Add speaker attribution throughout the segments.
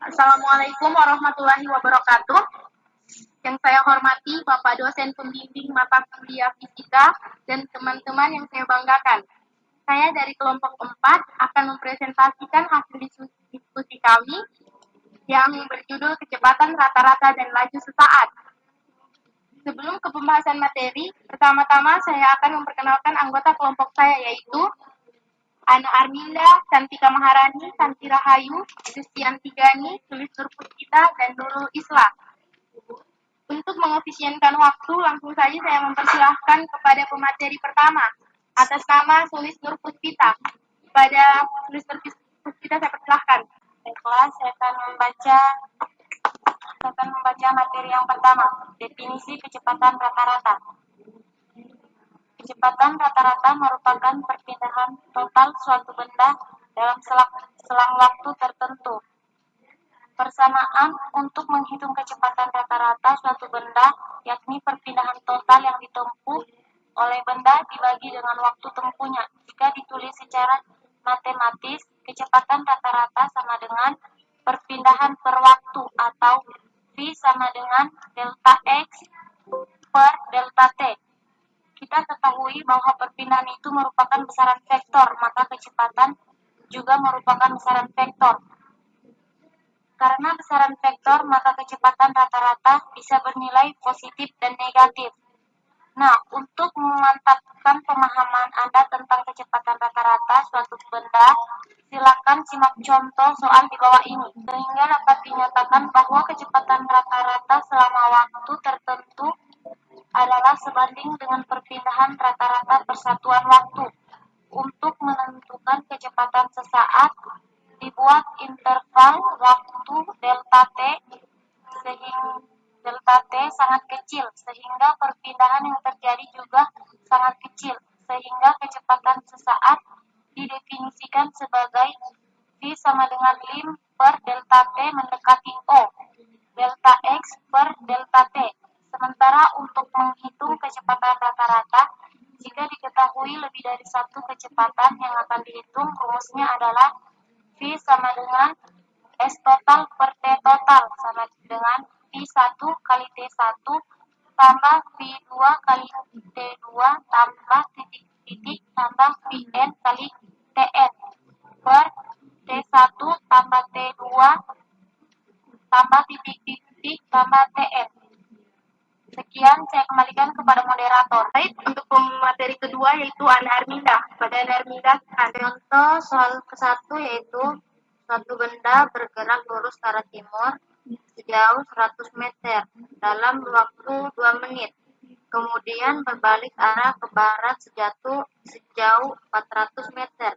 Speaker 1: Assalamualaikum warahmatullahi wabarakatuh. Yang saya hormati Bapak dosen pembimbing mata kuliah fisika dan teman-teman yang saya banggakan. Saya dari kelompok 4 akan mempresentasikan hasil diskusi kami yang berjudul kecepatan rata-rata dan laju sesaat. Sebelum ke pembahasan materi, pertama-tama saya akan memperkenalkan anggota kelompok saya, yaitu Ana Arminda, Santika Maharani, Santi Rahayu, Justianti Gani, Sulis Nurpuspita, dan Nurul Islam. Untuk mengefisienkan waktu, langsung saja saya mempersilahkan kepada pemateri pertama, atas nama Sulis Nurpuspita. Kepada Sulis Nurpuspita saya persilahkan.
Speaker 2: Baiklah, saya akan membaca materi yang pertama, definisi kecepatan rata-rata. Kecepatan rata-rata merupakan perpindahan total suatu benda dalam selang waktu tertentu. Persamaan untuk menghitung kecepatan rata-rata suatu benda, yakni perpindahan total yang ditempuh oleh benda dibagi dengan waktu tempuhnya. Jika ditulis secara matematis, kecepatan rata-rata sama dengan perpindahan per waktu, atau V sama dengan delta X per delta T. Kita ketahui bahwa perpindahan itu merupakan besaran vektor, maka kecepatan juga merupakan besaran vektor. Karena besaran vektor, maka kecepatan rata-rata bisa bernilai positif dan negatif. Nah, untuk memantapkan pemahaman Anda tentang kecepatan rata-rata suatu benda, silakan simak contoh soal di bawah ini, sehingga dapat dinyatakan bahwa kecepatan rata-rata selama waktu tertentu adalah sebanding dengan perpindahan rata-rata persatuan waktu. Untuk menentukan kecepatan sesaat, dibuat interval waktu delta T sangat kecil, sehingga perpindahan yang terjadi juga sangat kecil, sehingga kecepatan sesaat didefinisikan sebagai V sama dengan lim per delta T mendekati O, delta X per delta T. Sementara untuk menghitung kecepatan rata-rata, jika diketahui lebih dari satu kecepatan yang akan dihitung, rumusnya adalah V sama dengan S total per T total sama dengan V1 kali T1 tambah V2 kali T2 tambah titik-titik tambah Vn kali Tn per T1 tambah T2 tambah titik-titik tambah Tn. Sekian, saya kembalikan kepada moderator.
Speaker 1: Baik, untuk pemateri kedua yaitu Ana Arminda. Pada Ana Arminda, ada contoh soal ke-1 yaitu suatu benda bergerak lurus ke arah timur sejauh 100 meter dalam waktu 2 menit. Kemudian berbalik arah ke barat sejauh 400 meter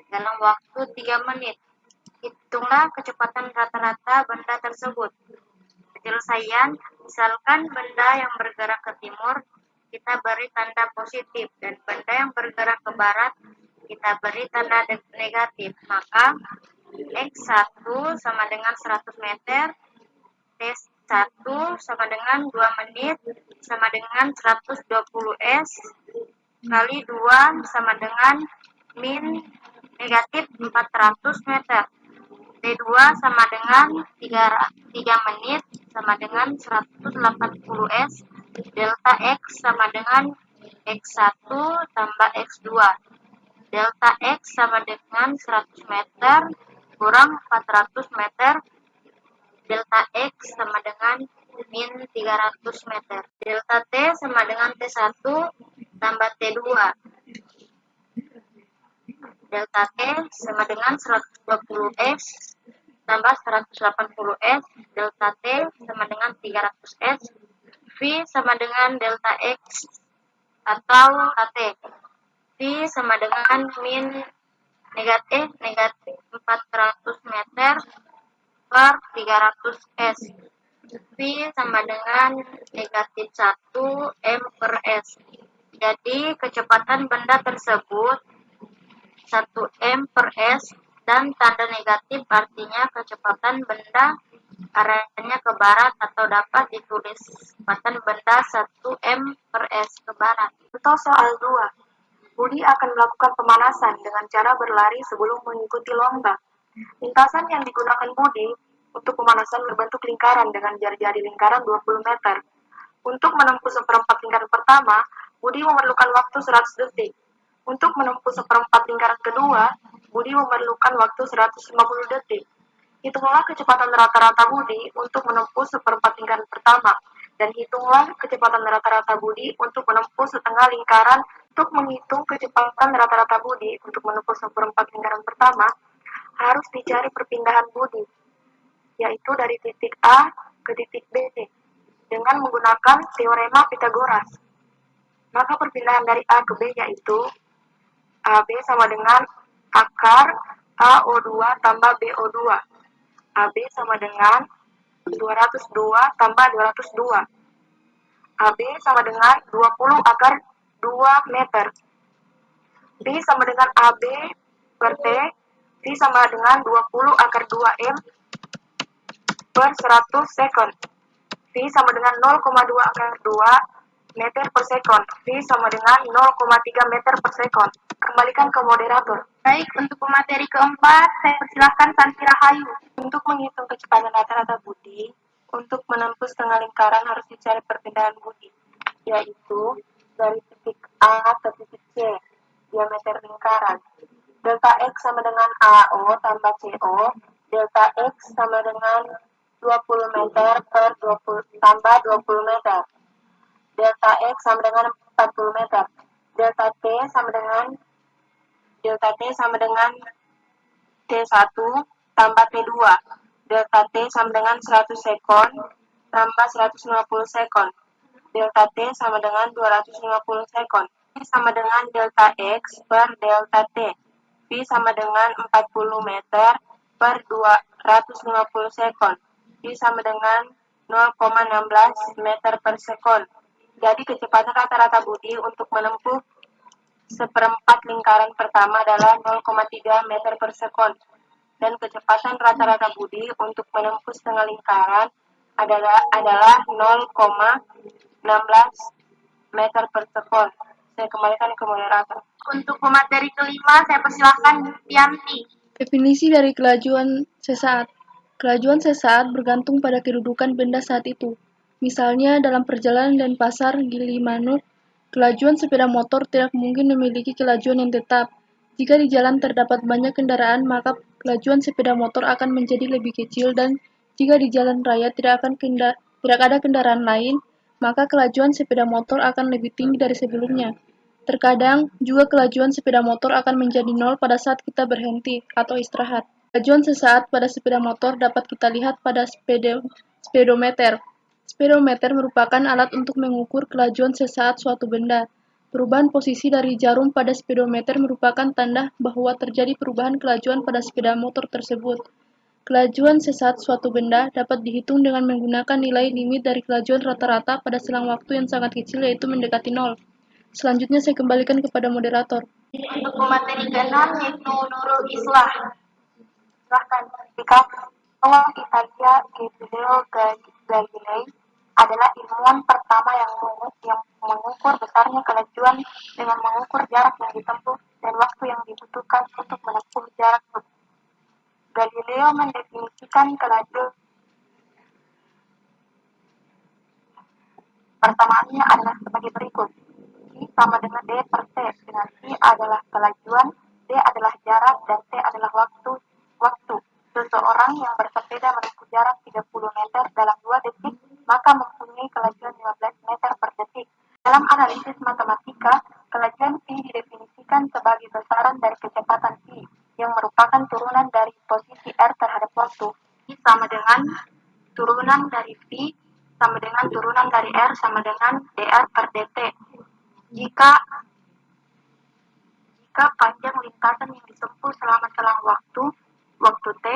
Speaker 1: dalam waktu 3 menit. Hitunglah kecepatan rata-rata benda tersebut. Penyelesaian, misalkan benda yang bergerak ke timur, kita beri tanda positif, dan benda yang bergerak ke barat, kita beri tanda negatif. Maka X1 sama dengan 100 meter, T1 sama dengan 2 menit, sama dengan 120 S, kali 2 sama dengan min negatif 400 meter. T2 sama dengan 3 menit sama dengan 180 S, delta X sama dengan X1 tambah X2. Delta X sama dengan 100 meter kurang 400 meter, delta X sama dengan min 300 meter. Delta T sama dengan T1 tambah T2. Delta T sama dengan 120 S tambah 180 S, delta T sama dengan 300 S, V sama dengan delta X atau T. V sama dengan min negatif 400 meter per 300 S. V sama dengan negatif 1 M per S. Jadi kecepatan benda tersebut 1 M per S, dan tanda negatif artinya kecepatan benda arahnya ke barat, atau dapat ditulis kecepatan benda 1 M per S ke barat.
Speaker 3: Contoh soal 2. Budi akan melakukan pemanasan dengan cara berlari sebelum mengikuti lomba. Lintasan yang digunakan Budi Untuk pemanasan berbentuk lingkaran dengan jari-jari lingkaran 20 meter. Untuk menempuh seperempat lingkaran pertama, Budi memerlukan waktu 100 detik. Untuk menempuh seperempat lingkaran kedua, Budi memerlukan waktu 150 detik. Hitunglah kecepatan rata-rata Budi untuk menempuh seperempat lingkaran pertama, dan hitunglah kecepatan rata-rata Budi untuk menempuh setengah lingkaran. Untuk menghitung kecepatan rata-rata Budi untuk menempuh seperempat lingkaran pertama, harus dicari perpindahan Budi, yaitu dari titik A ke titik B, dengan menggunakan teorema Pythagoras. Maka perpindahan dari A ke B yaitu AB sama dengan akar AO2 tambah BO2. AB sama dengan 202 tambah 202. AB sama dengan 20 akar 2 meter. B sama dengan AB per T. V sama dengan 20 akar 2M per 100 sekund. V sama dengan 0,2 akar 2 meter per sekund. V sama dengan 0,3 meter per sekund. Kembalikan ke moderator.
Speaker 1: Baik, untuk pemateri keempat, saya persilahkan Santi Rahayu.
Speaker 2: Untuk menghitung kecepatan rata-rata Budi, untuk menempuh setengah lingkaran harus dicari perpindahan Budi, yaitu dari titik A ke titik C, diameter lingkaran. Delta X sama dengan AO tambah CO, delta X sama dengan 20 meter per 20 tambah 20 meter. Delta X sama dengan 40 meter. Delta T sama dengan T1 tambah T2. Delta T sama dengan 100 sekon tambah 150 sekon. Delta T sama dengan 250 sekon. V sama dengan delta X per delta T. V sama dengan 40 meter per 250 sekon. V sama dengan 0,16 meter per sekon. Jadi kecepatan rata-rata Budi untuk menempuh seperempat lingkaran pertama adalah 0,3 meter per sekon. Dan kecepatan rata-rata Budi untuk menempuh setengah lingkaran adalah 0,16 meter per sekon. Saya kembalikan ke moderator.
Speaker 1: Untuk pemateri kelima, saya persilahkan Yanti.
Speaker 4: Definisi dari kelajuan sesaat. Kelajuan sesaat bergantung pada kedudukan benda saat itu. Misalnya, dalam perjalanan dan pasar Gilimanuk, kelajuan sepeda motor tidak mungkin memiliki kelajuan yang tetap. Jika di jalan terdapat banyak kendaraan, maka kelajuan sepeda motor akan menjadi lebih kecil, dan jika di jalan raya tidak ada kendaraan lain, maka kelajuan sepeda motor akan lebih tinggi dari sebelumnya. Terkadang juga kelajuan sepeda motor akan menjadi nol pada saat kita berhenti atau istirahat. Kelajuan sesaat pada sepeda motor dapat kita lihat pada speedometer. Speedometer merupakan alat untuk mengukur kelajuan sesaat suatu benda. Perubahan posisi dari jarum pada speedometer merupakan tanda bahwa terjadi perubahan kelajuan pada sepeda motor tersebut. Kelajuan sesaat suatu benda dapat dihitung dengan menggunakan nilai limit dari kelajuan rata-rata pada selang waktu yang sangat kecil, yaitu mendekati nol. Selanjutnya saya kembalikan kepada moderator.
Speaker 1: Untuk pemateri keenam, yaitu Nurul Islah.
Speaker 2: Silahkan. Jika awal Italia Galileo Galilei adalah ilmuwan pertama yang mengukur besarnya kelajuan dengan mengukur jarak yang ditempuh dan waktu yang dibutuhkan untuk menempuh jarak itu. Galileo mendefinisikan kelajuan. Persamaannya adalah sebagai berikut. I sama dengan D per T, dengan I adalah kelajuan, D adalah jarak, dan T adalah waktu. Seseorang yang bersepeda menempuh jarak 30 meter dalam 2 detik, maka mempunyai kelajuan 15 meter per detik. Dalam analisis matematika, kelajuan V didefinisikan sebagai besaran dari kecepatan V, yang merupakan turunan dari posisi R terhadap waktu.
Speaker 1: I sama dengan turunan dari V sama dengan turunan dari R sama dengan dr per dt. Jika panjang lintasan yang ditempuh selama selang waktu T,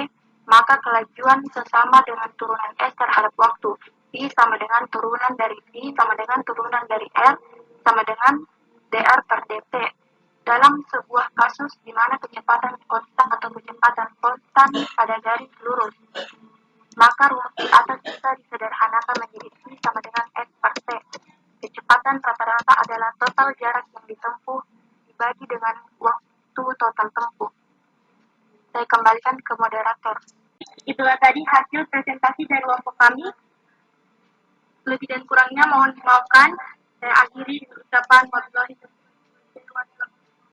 Speaker 1: maka kelajuan sesama dengan turunan S terhadap waktu. V sama dengan turunan dari V sama dengan turunan dari R sama dengan dr per dt. Dalam sebuah kasus di mana kecepatan konstan atau kecepatan konstan pada garis lurus, maka rumus di atas bisa disederhanakan menjadi V sama dengan S per T. Kecepatan rata-rata adalah total jarak yang ditempuh dibagi dengan waktu total tempuh. Saya kembalikan ke moderator.
Speaker 2: Itulah tadi
Speaker 1: hasil presentasi dari kelompok kami. Lebih dan kurangnya mohon dimaafkan. Saya akhiri dengan ucapan wabillahi